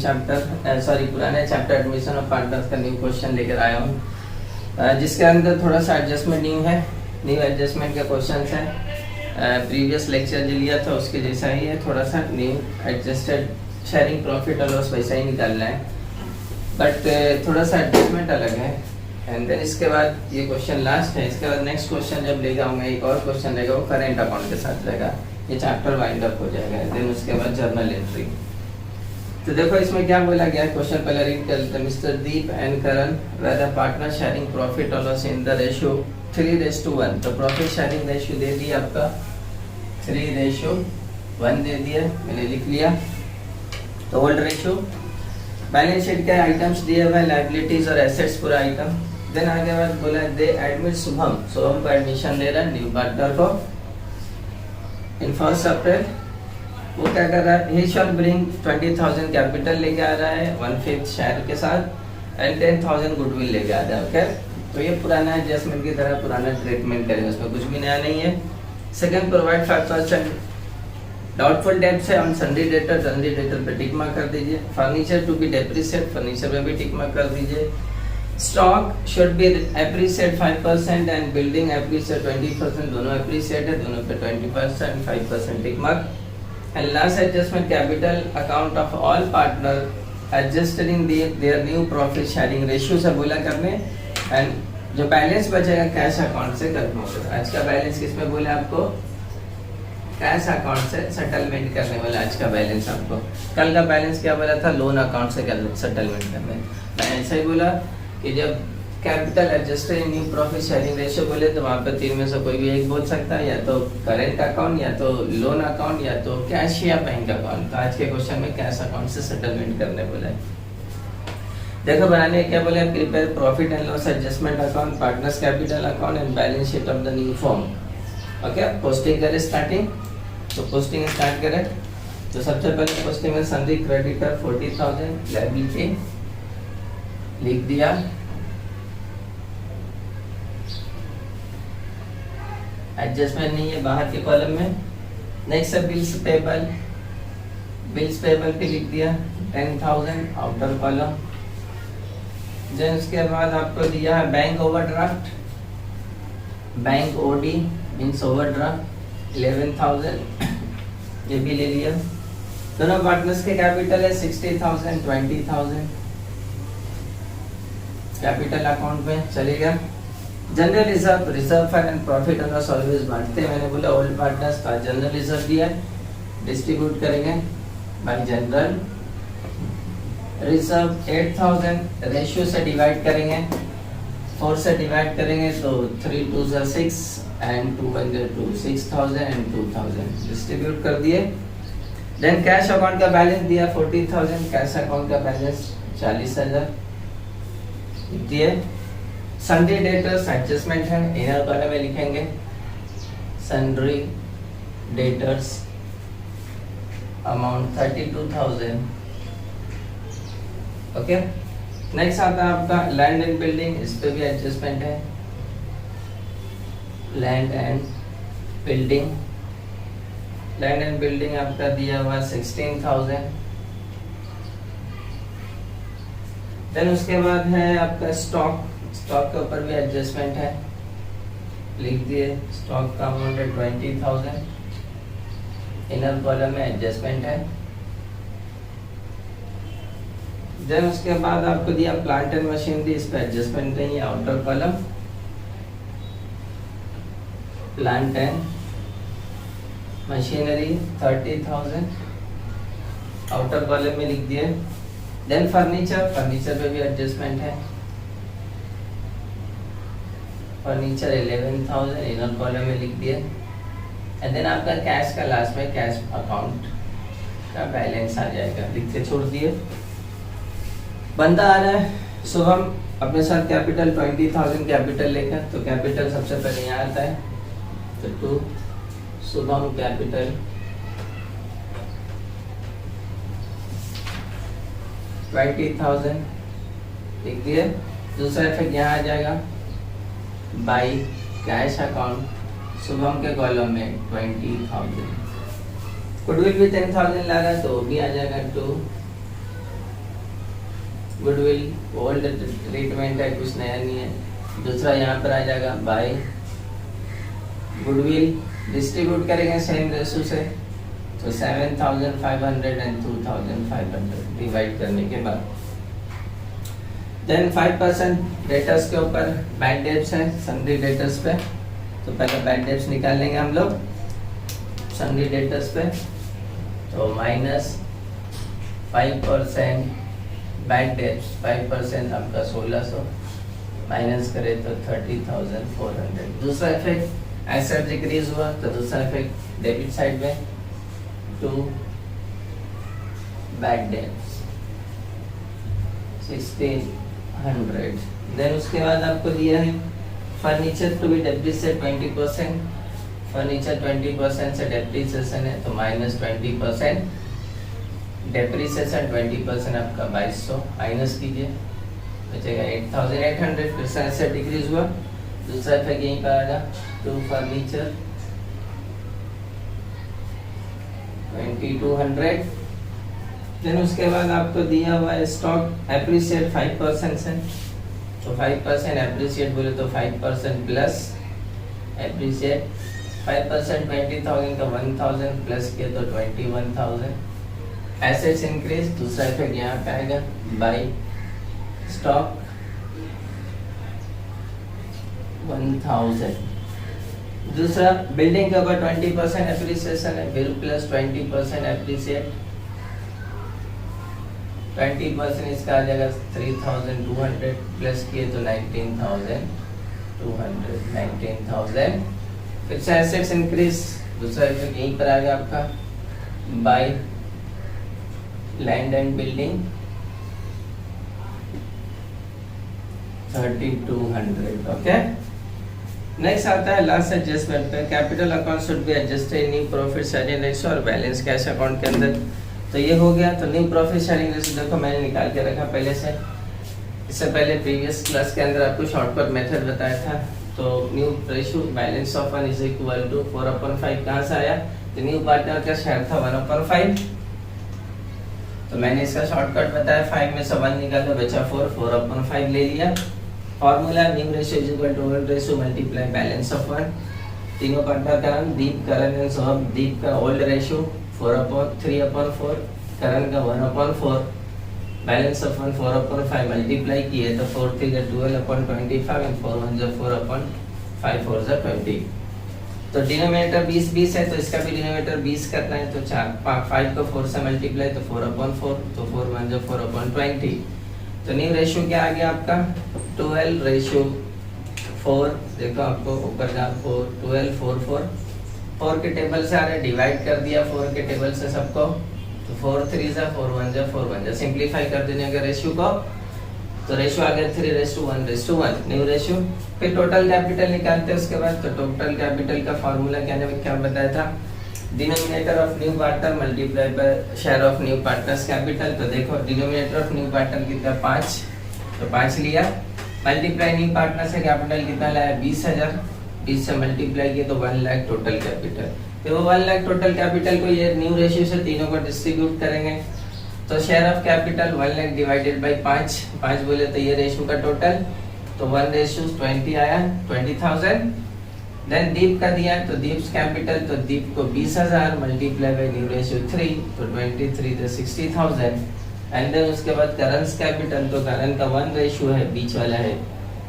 पुराने chapter admission of partners का new question लेकर आया हूँ, जिसके अंदर थोड़ा सा एडजस्टमेंट न्यू एडजस्टमेंट का क्वेश्चन है। प्रीवियस लेक्चर जो लिया था उसके जैसा ही है, थोड़ा सा न्यू एडजस्टेड शेयरिंग प्रॉफिट और लॉस वैसा ही निकालना है, बट थोड़ा सा एडजस्टमेंट अलग है। एंड देन इसके बाद ये क्वेश्चन लास्ट है। इसके बाद नेक्स्ट क्वेश्चन जब ले जाऊँगा एक और क्वेश्चन रहेगा, वो करेंट अकाउंट के साथ रहेगा। ये चैप्टर वाइंड अप हो जाएगा। देन उसके बाद जर्नल एंट्री। तो देखो इसमें क्या बोला गया क्वेश्चन, पहले रीड कर लेते हैं। Mister Deep and Karan were the partner sharing profit और लॉस इन द रेशियो 3:1। तो प्रॉफिट शेयरिंग रेशियो दे दिया आपका 3:1 दे दिया, मैंने लिख लिया। तो ओल्ड रेशियो, बैलेंस शीट के आइटम्स दिए हुए, लायबिलिटीज और एसेट्स पूरा आइटम। देन आगे बाद बोला दे एडमिट शुभम को एडमिशन दे रहा है न्यू पार्टनर को इन 1 अप्रैल। वो क्या कर रहा है, ही शॉल ब्रिंग 20,000 कैपिटल लेके आ रहा है 1/5 शेयर के साथ एंड 10,000 गुडविल लेके आ रहा है। ओके, तो ये पुराना एडजस्टमेंट की तरह पुराना ट्रीटमेंट करेंगे, उसमें कुछ भी नया नहीं है। सेकंड, प्रोवाइड 5% डाउटफुल डेब्ट्स है ऑन सन्डी डेटर पे टिक मार्क कर दीजिए। Furniture to be depreciate, furniture पे भी टिक मार्क कर दीजिए। Stock should be appreciate 5% and building appreciate 20%, दोनों एप्रिसिएट है, दोनों पे 20% 5% tick mark. And last adjustment, capital account of all partner adjusted in their new profit sharing ratio से बोला करने। एंड जो बैलेंस बचेगा कैश अकाउंट से करना होगा। आज का बैलेंस किसमें बोला आपको, कैश अकाउंट से सेटलमेंट करने वाला आज का बैलेंस आपको। कल का बैलेंस क्या बोला था, लोन अकाउंट से सेटलमेंट करने। मैं ऐसा ही बोला कि जब capital adjusted in new profit sharing ratio बोले तो वहाँ पे 3 में से कोई भी एक बोल सकता है, या तो करेंट अकाउंट, या तो लोन अकाउंट, या तो कैश या बैंक अकाउंट। तो आज के क्वेश्चन में कैश अकाउंट से सेटलमेंट करने बोला है। देखो बनाने क्या बोले, prepare profit and loss adjustment account, partners capital account and balance sheet of the new form. Okay, posting करें स्टार्टिंग। तो पोस्टिंग स्टार्ट करें तो सबसे पहले पोस्टिंग में सन्डी क्रेडिटर 40,000 लायबिलिटी लिख दिया। एडजस्टमेंट नहीं है बाहर के कॉलम में। नेक्स्ट है बिल्स पेबल पे लिख दिया 10,000 आउटर कॉलम। देन उसके बाद आपको दिया है bank overdraft, bank OD means overdraft 11,000, ये भी ले लिया। दोनों पार्टनर्स के कैपिटल है 60,000 20,000 कैपिटल अकाउंट में चलेगा। General reserve fund and profit and loss always बांटते हैं। मैंने बोला ओल्ड पार्टनर्स का जनरल रिजर्व दिया, डिस्ट्रीब्यूट करेंगे बाय जनरल रिजर्व 8,000 रेशियो से डिवाइड करेंगे, 4 से डिवाइड करेंगे तो 3 2 6 एंड 2 1 2 6,000 एंड 2,000 डिस्ट्रीब्यूट कर दिए। देन कैश अकाउंट का बैलेंस दिया 40,000, कैश अकाउंट का बैलेंस 40,000 दिए। सन्डी डेटर्स एडजस्टमेंट है, इनर कॉलम में लिखेंगे sundry debtors amount 32,000। Okay, next आता है आपका लैंड एंड बिल्डिंग, इस पे भी एडजस्टमेंट है। लैंड एंड बिल्डिंग आपका दिया हुआ 16,000। देन उसके बाद है आपका स्टॉक के ऊपर भी एडजस्टमेंट है, लिख दिए स्टॉक का अमाउंट है 20,000, इनर कॉलम में एडजस्टमेंट है। देन उसके बाद आपको दिया प्लांट एंड मशीनरी, इस पे एडजस्टमेंट नहीं है, outer column plant and machinery 30,000 outer column में लिख दिए। देन फर्नीचर पे भी एडजस्टमेंट है, फर्नीचर 11,000 इनर कॉलम में लिख दिए। एंड देन आपका कैश का लास्ट में कैश अकाउंट का बैलेंस आ जाएगा, लिख के छोड़ दिए। बंदा आ रहा है शुभम अपने साथ कैपिटल 20,000 कैपिटल लेकर, तो कैपिटल सबसे पहले यहाँ आता है, तो 2 शुभम कैपिटल 20,000 लिख दिए। दूसरा इफेक्ट यहाँ आ जाएगा बाई कैश अकाउंट शुभम के कॉलम में 20,000। गुडविल भी 10,000 ला रहा है तो वो भी आ जाएगा 2 गुडविल ओल्ड ट्रीटमेंट है, कुछ नया नहीं है। दूसरा यहाँ पर आ जाएगा बाय गुडविल, डिस्ट्रीब्यूट करेंगे सेम रेशो से, तो 7,500 एंड 2,500 डिवाइड करने के बाद देन 5% डेटर्स के ऊपर बैड डेट्स है सन्ड्री डेटर्स पे, तो पहले बैड डेट्स निकाल लेंगे हम लोग सन्ड्री डेटर्स पे, तो -5% बैड डेट्स 5% आपका 1600 माइनस करे तो 30,400। दूसरा इफेक्ट एसेट डिक्रीज हुआ, तो दूसरा इफेक्ट डेबिट साइड में 2 बैड डेट्स 1600। देन उसके बाद आपको दिया है furniture to be depreciate 20%, furniture 20% से डेप्रिसिएशन है तो -20%, डेप्रिसिएशन 20% आपका 2200 माइनस कीजिए, बचेगा 8,800। फिर से एसेट डिक्रीज हुआ, दूसरा इफेक्ट यहीं पर आएगा 2 फर्नीचर 2200। देन उसके बाद आपको दिया हुआ है स्टॉक एप्रिशिएट 5% से, तो 5% एप्रिशिएट बोले तो 5% प्लस एप्रिशिएट 5% 20,000 का 1,000 प्लस किया तो 21,000। एसेट्स इंक्रीज, दूसरा इफेक्ट यहाँ पे आएगा बाय स्टॉक 1,000। दूसरा बिल्डिंग के ऊपर 20% एप्रिसिएशन है, बिल प्लस 20% एप्रिसिएट 20% इसका आ जाएगा 3,200 प्लस किए तो 19,000। फिर से एसेट्स इंक्रीज, दूसरा इफेक्ट यहीं पर आ गया आपका by land and building 3,200। Okay, next आता है लास्ट एडजस्टमेंट पे, capital account should be adjusted new profit sharing ratio और बैलेंस कैश अकाउंट के अंदर। तो ये हो गया। तो न्यू प्रॉफिट शेयरिंग रेशियो देखो मैंने निकाल के रखा पहले से, इससे पहले प्रीवियस क्लास के अंदर आपको शॉर्टकट मेथड बताया था। तो new ratio balance of 1 is equal to 4/5 कहाँ से आया, तो न्यू पार्टनर का शेयर था 1/5, तो मैंने इसका शॉर्टकट बताया 5 में से 1 निकाला बचा 4/5 ले लिया। Formula new ratio is equal to old ratio multiply balance of 1। तीनों पार्टनर का नाम दीप, करण एंड सोहम। दीप का ओल्ड रेशियो 3/4, करण का 1/4, बैलेंस ऑफ 1 4/5 मल्टीप्लाई किए तो 4 3 12/25 एंड 4 1 4/5 4 20। तो डिनोमिनेटर 20 है तो इसका भी डिनोमिनेटर 20 करना है, तो 5 को 4 से मल्टीप्लाई तो 4/4, तो 4 1 4/20। तो न्यू रेशियो क्या आ गया आपका 12/4। देखो आपको ऊपर का 12 4 4 4 के टेबल से आ रहा है, डिवाइड कर दिया 4 के टेबल से सबको, तो 4 3 4 1 4 1 सिंप्लीफाई कर देने का रेशियो को, तो रेशियो आ गया 3:1:1 न्यू रेशियो। फिर टोटल कैपिटल निकालते हैं उसके बाद। तो टोटल कैपिटल का फॉर्मूला क्या बताया था, denominator of new partner multiply by share of new partners capital. तो देखो डिनोमिनेटर ऑफ न्यू पार्टनर कितना 5, तो 5 लिया, मल्टीप्लाई न्यू पार्टनर से कैपिटल कितना लाया 20,000, 20 से मल्टीप्लाई किया तो 1 लाख टोटल कैपिटल। फिर वो 1 लाख टोटल कैपिटल को ये न्यू रेशियो से तीनों को डिस्ट्रीब्यूट करेंगे, तो share of capital 1 lakh divided by 5 बोले तो ये रेशियो का टोटल, तो 1:20 आया 20,000। देन दीप का दिया तो दीप्स कैपिटल, तो दीप को 20,000 मल्टीप्लाई बाय न्यू रेशियो 3 तो 23 तो 60,000। एंड देन उसके बाद करंस कैपिटल, तो करंट का 1 रेशियो है बीच वाला है,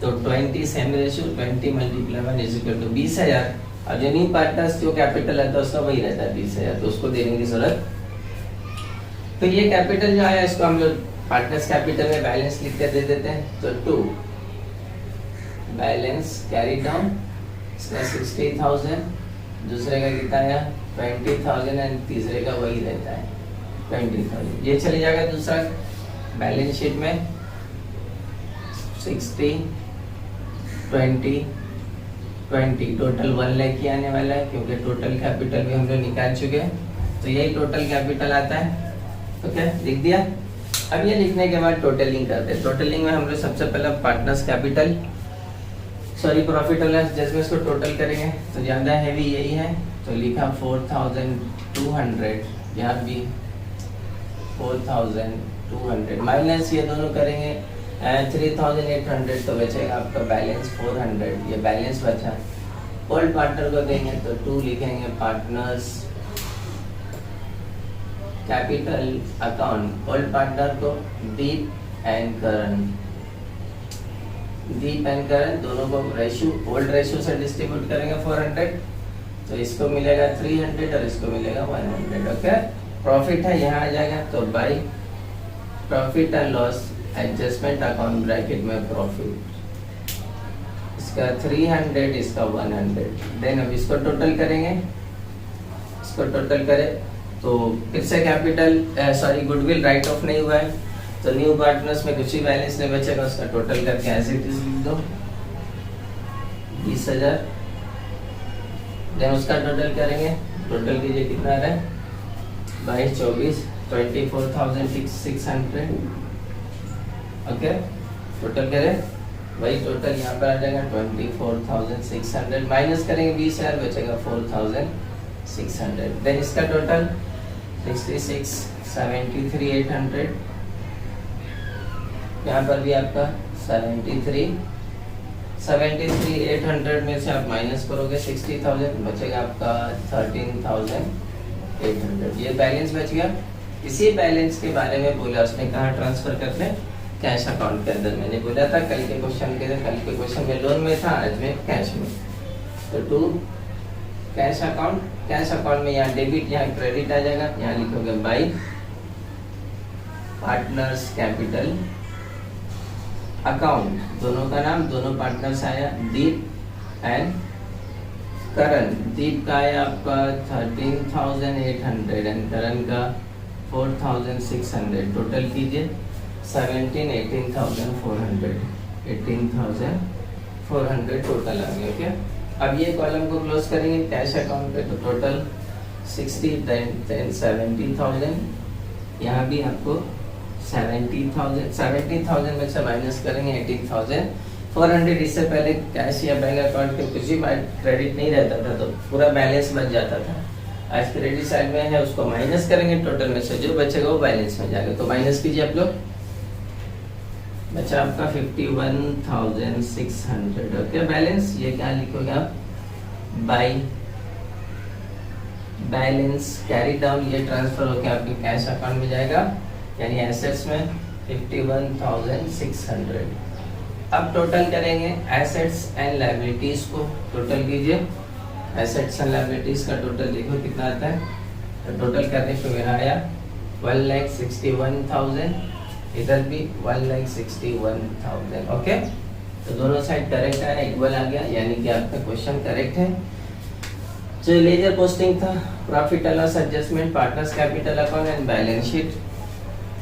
तो 20 same ratio 20 multiply 1 is equal to 20,000। और जो न्यू पार्टनर्स जो कैपिटल है तो उसका वही रहता है 20,000, तो उसको देने की जरूरत। तो ये कैपिटल जो आया इसको हम लोग पार्टनर्स कैपिटल में बैलेंस लिख के दे देते हैं, तो 2 बैलेंस कैरी डाउन, इसका 60,000, दूसरे का कितना आया 20,000 एंड तीसरे का वही रहता है 20,000। ये चले जाएगा दूसरा बैलेंस शीट में 60 20 20 टोटल 1 लाख ही आने वाला है, क्योंकि टोटल कैपिटल भी हम लोग निकाल चुके हैं, तो यही टोटल कैपिटल आता है। ओके, लिख दिया। अब ये लिखने के बाद टोटलिंग करते हैं। टोटलिंग में हम लोग सबसे पहले पार्टनर्स कैपिटल प्रॉफिट और लॉस जिसमें इसको टोटल करेंगे, तो ज़्यादा हैवी यही है, तो लिखा 4,200, यहाँ भी 4,200 200 माइनस ये दोनों करेंगे 3800 तो बचेगा आपका बैलेंस 400, ये बैलेंस बचा। ओल्ड पार्टनर को देंगे तो 2 लिखेंगे, partners capital account. Old partner को दीप एंड करण, दीप एंड करण दोनों को रेशियो ओल्ड रेशियो से डिस्ट्रीब्यूट करेंगे 400, तो इसको मिलेगा 300 और इसको मिलेगा 100। ओके, प्रॉफिट है यहाँ आ जाएगा, तो by profit and loss adjustment account bracket में प्रॉफिट, इसका 300 इसका 100। देन अब इसको टोटल करेंगे, इसको टोटल करें तो फिर से capital sorry goodwill right of नहीं हुआ है, तो न्यू पार्टनर्स में कुछ ही बैलेंस नहीं बचेगा, उसका टोटल करके एज इट इज लिख दो 20,000। देन उसका टोटल करेंगे, टोटल कीजिए कितना आ रहा है 22 24 24,600। ओके, टोटल करें वही टोटल यहाँ पर आ जाएगा 24,600, माइनस करेंगे 20,000 बचेगा 4,600। देन इसका टोटल 66 73,800, यहाँ पर भी आपका 73,800 में से आप माइनस करोगे 60,000 बचेगा आपका 13,800। ये बैलेंस बच गया। इसी बैलेंस के बारे में बोला उसने, कहाँ ट्रांसफर करते हैं, कैश अकाउंट के अंदर। मैंने बोला था कल के क्वेश्चन में लोन में था, आज में कैश में। तो टू कैश अकाउंट में यहाँ डेबिट यहाँ क्रेडिट आ जाएगा, यहाँ लिखोगे बाय पार्टनर्स कैपिटल अकाउंट, दोनों का नाम दोनों पार्टनर्स आया दीप एंड करण। दीप का आया आपका 13,800 एंड करण का 4,600। टोटल कीजिए 18,400 टोटल आ गया। ओके, अब ये कॉलम को क्लोज करेंगे कैश अकाउंट पे, तो टोटल 60 10 70,000। यहाँ भी आपको 70,000 में से माइनस करेंगे 18,400। इससे पहले कैश या बैंक अकाउंट पे कुछ भी क्रेडिट नहीं रहता था, तो पूरा बैलेंस बच जाता था। आज क्रेडिट साइड में है, उसको माइनस करेंगे, टोटल में से जो बचेगा वो बैलेंस में जाएगा। तो माइनस कीजिए आप लोग, बचा आपका 51,600। ओके, बैलेंस ये क्या लिखोगे आप, बाय बैलेंस कैरी डाउन, ये ट्रांसफर होकर आपके कैश अकाउंट में जाएगा, यानी एसेट्स में 51,600। अब टोटल करेंगे एसेट्स एंड लायबिलिटीज को, टोटल कीजिए एसेट्स एंड लायबिलिटीज का टोटल देखो कितना आता है। तो टोटल करने पे मेरा आया 1,61,000, इधर भी 1,61,000। ओके, तो दोनों साइड करेक्ट आया, इक्वल आ गया, यानी कि आपका क्वेश्चन करेक्ट है। जो लेजर पोस्टिंग था, profit and loss adjustment, partners capital account and balance sheet,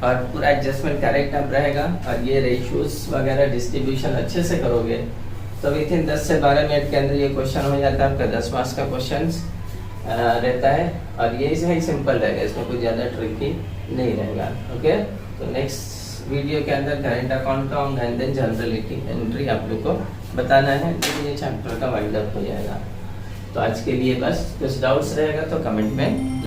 और पूरा एडजस्टमेंट करेक्ट अब रहेगा। और ये रेशियोज वगैरह डिस्ट्रीब्यूशन अच्छे से करोगे तो विद इन 10 से 12 मिनट के अंदर ये क्वेश्चन हो जाता है आपका। 10 मार्क्स का क्वेश्चन रहता है, और ये ही सिंपल रहेगा, इसमें कुछ ज़्यादा ट्रिकी नहीं रहेगा। ओके, तो नेक्स्ट वीडियो के अंदर करेंट अकाउंट का होगा एंड देन जनरल एंट्री आप लोग को बताना है, तो ये चैप्टर का वाइंड अप हो जाएगा। तो आज के लिए बस, कुछ डाउट्स रहेगा तो कमेंट में